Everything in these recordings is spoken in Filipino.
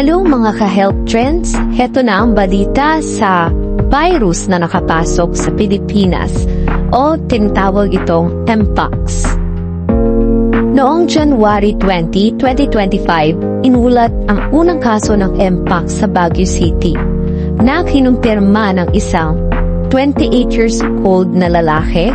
Hello mga ka-health trends, heto na ang balita sa virus na nakapasok sa Pilipinas o tinatawag itong Mpox. Noong January 20, 2025, inulat ang unang kaso ng Mpox sa Baguio City na kinumpirma ng isang 28 years old na lalaki.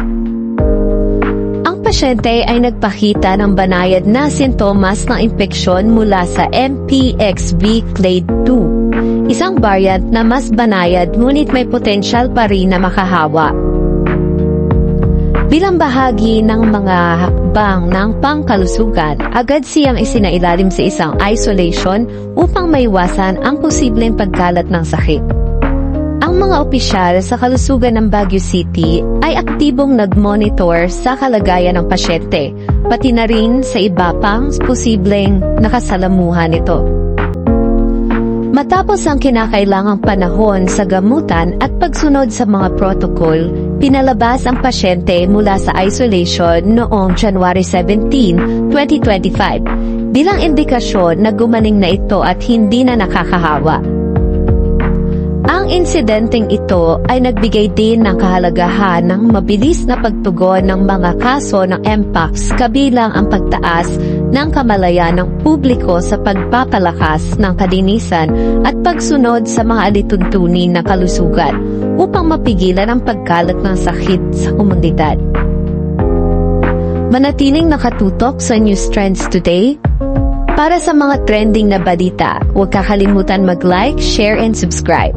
Ang pasyente ay nagpakita ng banayad na sintomas ng impeksyon mula sa MPXV clade 2, isang variant na mas banayad ngunit may potensyal pa rin na makahawa. Bilang bahagi ng mga hakbang ng pangkalusugan, agad siyang isinailalim sa isang isolation upang maiwasan ang posibleng pagkalat ng sakit. Ang mga opisyal sa kalusugan ng Baguio City ay aktibong nag-monitor sa kalagayan ng pasyente, pati na rin sa iba pang posibleng nakasalamuhan nito. Matapos ang kinakailangang panahon sa gamutan at pagsunod sa mga protocol, pinalabas ang pasyente mula sa isolation noong January 17, 2025, bilang indikasyon na gumaling na ito at hindi na nakakahawa. Ang insidenteng ito ay nagbigay din ng kahalagahan ng mabilis na pagtugon ng mga kaso ng Mpox kabilang ang pagtaas ng kamalayan ng publiko sa pagpapalakas ng kalinisan at pagsunod sa mga alituntunin na kalusugan upang mapigilan ang pagkalat ng sakit sa komunidad. Manatiling nakatutok sa News Trends Today. Para sa mga trending na balita, huwag kakalimutan mag-like, share, and subscribe.